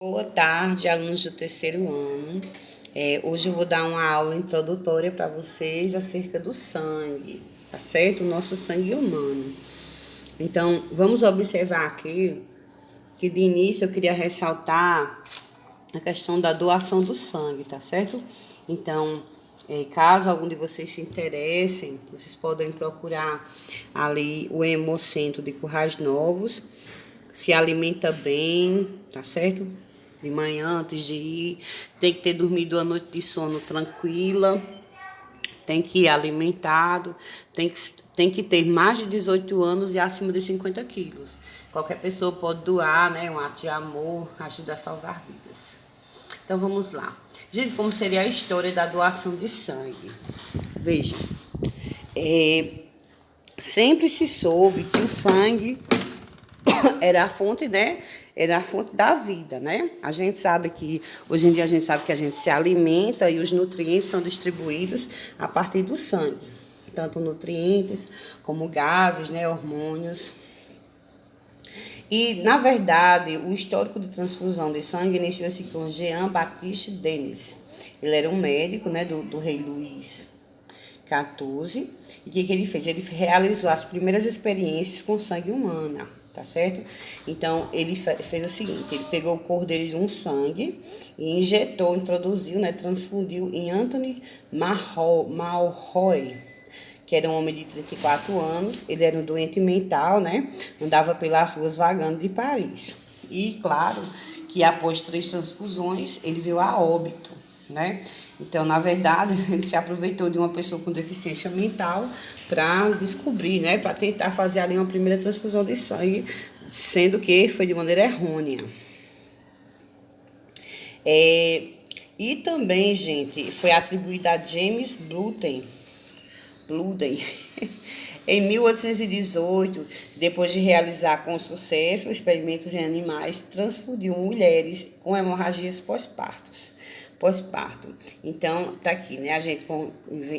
Boa tarde, alunos do terceiro ano. Hoje eu vou dar uma aula introdutória para vocês acerca do sangue, tá certo? O nosso sangue humano. Então, vamos observar aqui que de início eu queria ressaltar a questão da doação do sangue, tá certo? Então, caso algum de vocês se interessem, vocês podem procurar ali o Hemocentro de Currais Novos. Se alimenta bem, tá certo? De manhã, antes de ir, tem que ter dormido a noite de sono tranquila, tem que ir alimentado, tem que ter mais de 18 anos e acima de 50 quilos. Qualquer pessoa pode doar, né? Um ato de amor, ajuda a salvar vidas. Então vamos lá. Gente, como seria a história da doação de sangue? Vejam, sempre se soube que o sangue era a fonte, né? Era a fonte da vida, né? A gente sabe que, hoje em dia a gente sabe que a gente se alimenta e os nutrientes são distribuídos a partir do sangue. Tanto nutrientes como gases, né? Hormônios. E, na verdade, o histórico de transfusão de sangue iniciou-se com Jean-Baptiste Denis. Ele era um médico, né? Do rei Luís XIV. E o que ele fez? Ele realizou as primeiras experiências com sangue humano, tá certo? Então, ele fez o seguinte, ele pegou o cordeiro de um sangue e injetou, introduziu, né, transfundiu em Anthony Malroy, que era um homem de 34 anos, ele era um doente mental, né, andava pelas ruas vagando de Paris. E, claro, que após 3 transfusões, ele veio a óbito, né? Então, na verdade, ele se aproveitou de uma pessoa com deficiência mental para descobrir, né? Para tentar fazer ali uma primeira transfusão de sangue, sendo que foi de maneira errônea. E também, gente, foi atribuída a James Bluden, em 1818, depois de realizar com sucesso experimentos em animais, transfundiu mulheres com hemorragias pós-parto. Então, tá aqui, né? A gente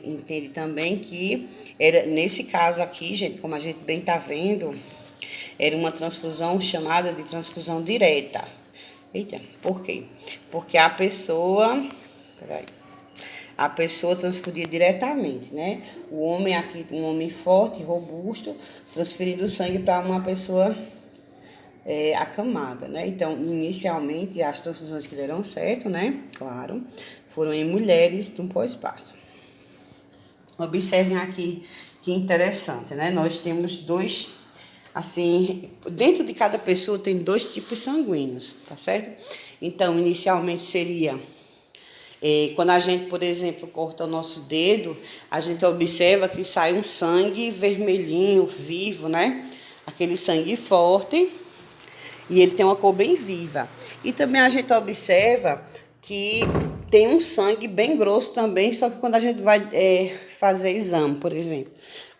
entende também que era nesse caso aqui, gente, como a gente bem tá vendo, era uma transfusão chamada de transfusão direta. Eita, por quê? Porque a pessoa transferia diretamente, né? O homem aqui, um homem forte, robusto, transferindo sangue para uma pessoa acamada, né? Então, inicialmente, as transfusões que deram certo, né? Claro, foram em mulheres do pós-parto. Observem aqui que interessante, né? Nós temos dois, assim, dentro de cada pessoa tem 2 tipos sanguíneos, tá certo? Então, inicialmente seria quando a gente, por exemplo, corta o nosso dedo, a gente observa que sai um sangue vermelhinho, vivo, né? Aquele sangue forte, e ele tem uma cor bem viva. E também a gente observa que tem um sangue bem grosso também, só que quando a gente vai fazer exame, por exemplo,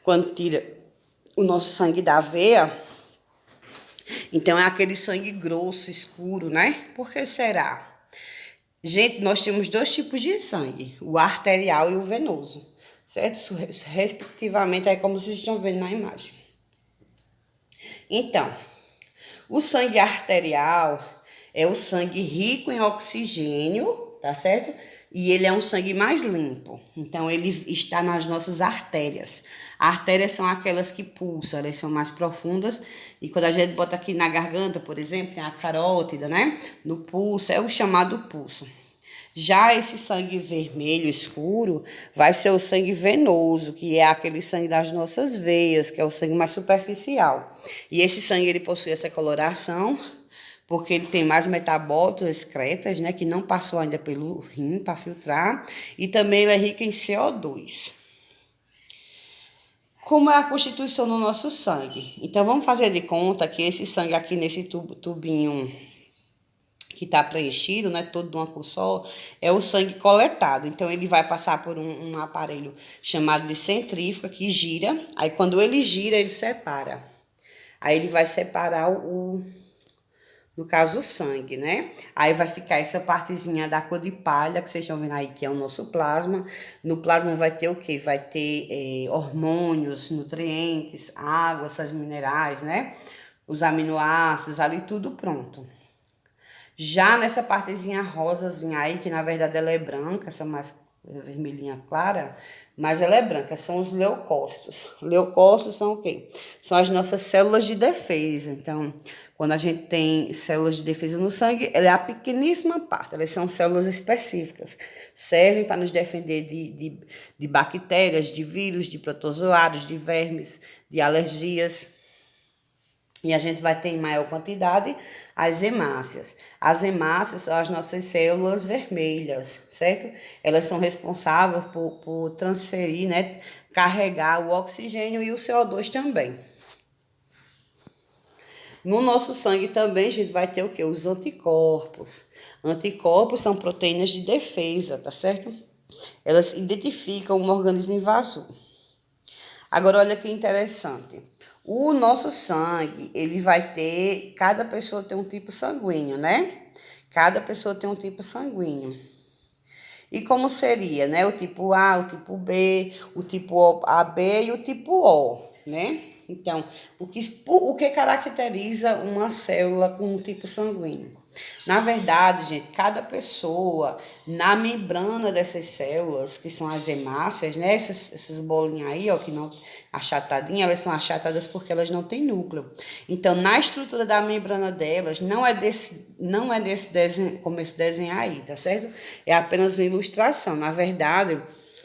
quando tira o nosso sangue da veia, então é aquele sangue grosso, escuro, né? Por que será? Gente, nós temos 2 tipos de sangue, o arterial e o venoso, certo? Respectivamente, é como vocês estão vendo na imagem. Então, o sangue arterial é o sangue rico em oxigênio, tá certo? E ele é um sangue mais limpo. Então, ele está nas nossas artérias. Artérias são aquelas que pulsam, elas são mais profundas. E quando a gente bota aqui na garganta, por exemplo, tem a carótida, né? No pulso, é o chamado pulso. Já esse sangue vermelho escuro vai ser o sangue venoso, que é aquele sangue das nossas veias, que é o sangue mais superficial. E esse sangue ele possui essa coloração porque ele tem mais metabólitos excretas, né, que não passou ainda pelo rim para filtrar, e também ele é rico em CO2. Como é a constituição do nosso sangue? Então, vamos fazer de conta que esse sangue aqui nesse tubinho que está preenchido, né, todo de uma cor só, é o sangue coletado. Então, ele vai passar por um aparelho chamado de centrífuga, que gira. Aí, quando ele gira, ele separa. Aí, ele vai separar no caso, o sangue, né? Aí vai ficar essa partezinha da cor de palha, que vocês estão vendo aí, que é o nosso plasma. No plasma vai ter o quê? Vai ter hormônios, nutrientes, água, essas minerais, né? Os aminoácidos, ali tudo pronto. Já nessa partezinha rosazinha aí, que na verdade ela é branca, essa mais vermelhinha clara, mas ela é branca, são os leucócitos. Leucócitos são o quê? São as nossas células de defesa. Então, quando a gente tem células de defesa no sangue, ela é a pequeníssima parte, elas são células específicas. Servem para nos defender de bactérias, de vírus, de protozoários, de vermes, de alergias. E a gente vai ter em maior quantidade as hemácias. As hemácias são as nossas células vermelhas, certo? Elas são responsáveis por transferir, né? Carregar o oxigênio e o CO2 também. No nosso sangue também a gente vai ter o quê? Os anticorpos. Anticorpos são proteínas de defesa, tá certo? Elas identificam um organismo invasor. Agora, olha que interessante. O nosso sangue, ele vai ter... Cada pessoa tem um tipo sanguíneo, né? Cada pessoa tem um tipo sanguíneo. E como seria, né? O tipo A, o tipo B, o tipo AB e o tipo O, né? Então, o que caracteriza uma célula com um tipo sanguíneo? Na verdade, gente, cada pessoa, na membrana dessas células, que são as hemácias, né? Essas bolinhas aí, ó, que não achatadinhas, elas são achatadas porque elas não têm núcleo. Então, na estrutura da membrana delas, não é desse desenho, como esse desenho aí, tá certo? É apenas uma ilustração. Na verdade,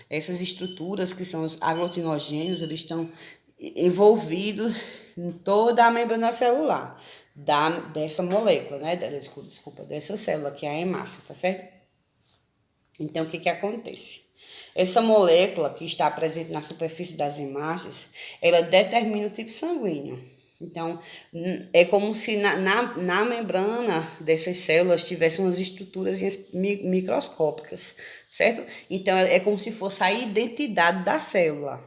essas estruturas que são os aglutinogênios, eles estão envolvidos em toda a membrana celular dessa molécula, né? Desculpa, dessa célula, que é a hemácia, tá certo? Então, o que acontece? Essa molécula que está presente na superfície das hemácias, ela determina o tipo sanguíneo. Então, é como se na membrana dessas células tivessem umas estruturas microscópicas, certo? Então, é como se fosse a identidade da célula.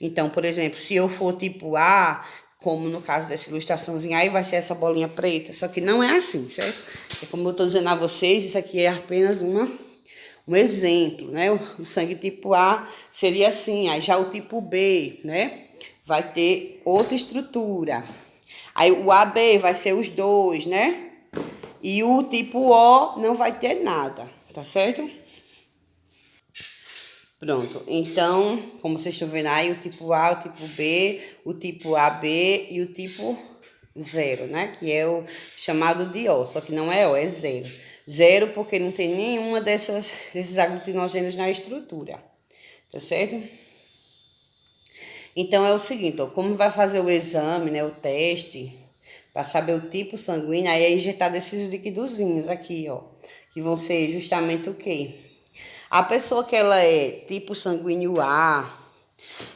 Então, por exemplo, se eu for tipo A, como no caso dessa ilustraçãozinha aí, vai ser essa bolinha preta. Só que não é assim, certo? É como eu estou dizendo a vocês, isso aqui é apenas um exemplo, né? O sangue tipo A seria assim, aí já o tipo B, né? Vai ter outra estrutura. Aí o AB vai ser os dois, né? E o tipo O não vai ter nada, tá certo? Pronto, então, como vocês estão vendo aí, o tipo A, o tipo B, o tipo AB e o tipo 0, né? Que é o chamado de O, só que não é O, é 0. 0 porque não tem nenhuma desses aglutinogênios na estrutura, tá certo? Então é o seguinte, ó, como vai fazer o exame, né, o teste, para saber o tipo sanguíneo, aí é injetar esses liquidozinhos aqui, ó, que vão ser justamente o quê? A pessoa que ela é tipo sanguíneo A,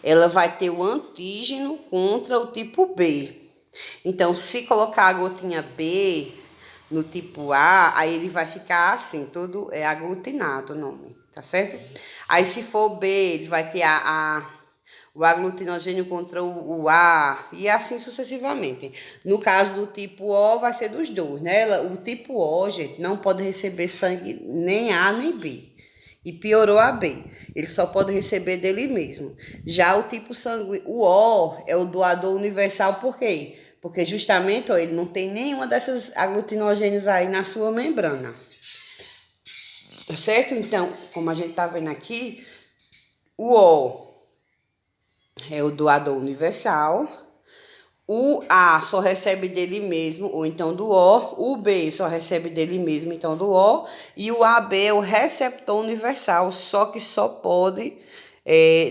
ela vai ter o antígeno contra o tipo B. Então, se colocar a gotinha B no tipo A, aí ele vai ficar assim, todo aglutinado o nome, tá certo? Aí, se for B, ele vai ter o aglutinogênio contra o A, e assim sucessivamente. No caso do tipo O, vai ser dos dois, né? O tipo O, gente, não pode receber sangue nem A nem B. E piorou a B. Ele só pode receber dele mesmo. Já o tipo sanguíneo, o O é o doador universal, por quê? Porque justamente ó, ele não tem nenhuma dessas aglutinogênios aí na sua membrana. Tá certo? Então, como a gente tá vendo aqui, o O é o doador universal. O A só recebe dele mesmo, ou então do O. O B só recebe dele mesmo, então do O. E o AB é o receptor universal, só que só pode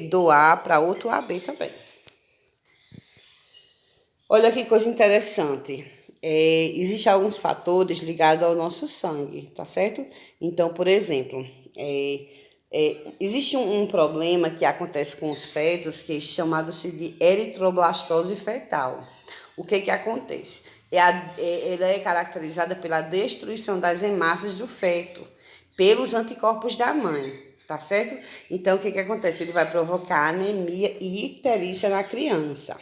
doar para outro AB também. Olha que coisa interessante. Existem alguns fatores ligados ao nosso sangue, tá certo? Então, por exemplo, existe um problema que acontece com os fetos que é chamado-se de eritroblastose fetal. O que acontece? Ela é caracterizada pela destruição das hemácias do feto, pelos anticorpos da mãe, tá certo? Então, o que acontece? Ele vai provocar anemia e icterícia na criança.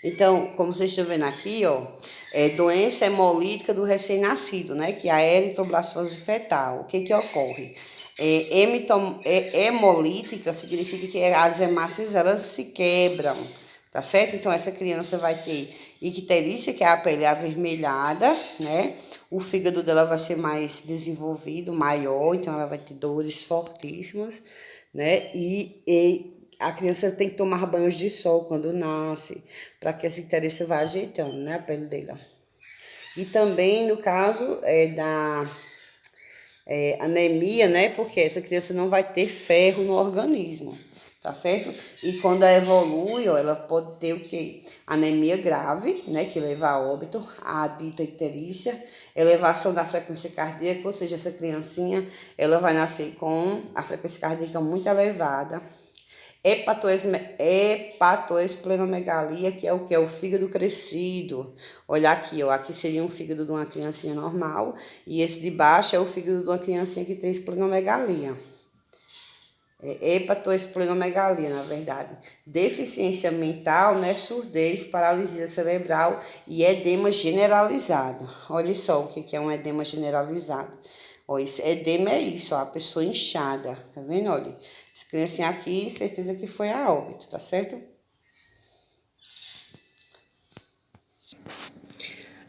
Então, como vocês estão vendo aqui, ó, doença hemolítica do recém-nascido, né? Que é a eritroblastose fetal. O que ocorre? Hemolítica significa que as hemácias elas se quebram, tá certo? Então, essa criança vai ter icterícia, que é a pele avermelhada, né? O fígado dela vai ser mais desenvolvido, maior, então ela vai ter dores fortíssimas, né? E a criança tem que tomar banhos de sol quando nasce, para que essa icterícia vá ajeitando, né, a pele dela. E também, no caso da anemia, né? Porque essa criança não vai ter ferro no organismo, tá certo? E quando ela evolui, ó, ela pode ter o quê? Anemia grave, né? Que leva a óbito, a dita icterícia, elevação da frequência cardíaca, ou seja, essa criancinha, ela vai nascer com a frequência cardíaca muito elevada. Hepatoesplenomegalia, que é o que? É o fígado crescido. Olha aqui, ó, aqui seria um fígado de uma criancinha normal, e esse de baixo é o fígado de uma criancinha que tem esplenomegalia. Hepatoesplenomegalia, na verdade. Deficiência mental, né? Surdez, paralisia cerebral e edema generalizado. Olha só o que é um edema generalizado. Ó, edema é isso, ó, a pessoa inchada, tá vendo? Olha, essa criancinha aqui, certeza que foi a óbito, tá certo?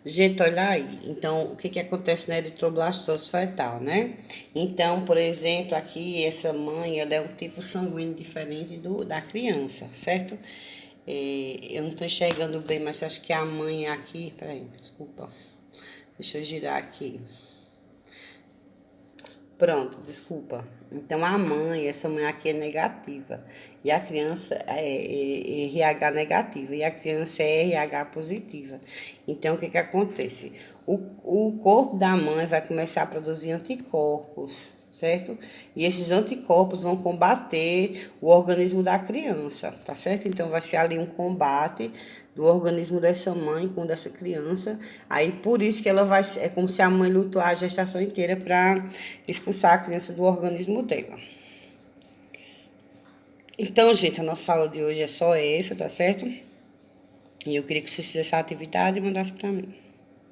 Gente, olha aí. Então, o que acontece na eritroblastose fetal, né? Então, por exemplo, aqui essa mãe, ela é um tipo sanguíneo diferente da criança, certo? Eu não tô enxergando bem, mas acho que a mãe aqui... Peraí, desculpa. Deixa eu girar aqui. Pronto, desculpa. Então, a mãe, essa mãe aqui é negativa. E a criança é RH negativa. E a criança é RH positiva. Então, o que acontece? O corpo da mãe vai começar a produzir anticorpos, certo? E esses anticorpos vão combater o organismo da criança, tá certo? Então, vai ser ali um combate do organismo dessa mãe com dessa criança. Aí, por isso que ela vai... É como se a mãe lutou a gestação inteira para expulsar a criança do organismo dela. Então, gente, a nossa aula de hoje é só essa, tá certo? E eu queria que vocês fizessem a atividade e mandassem para mim.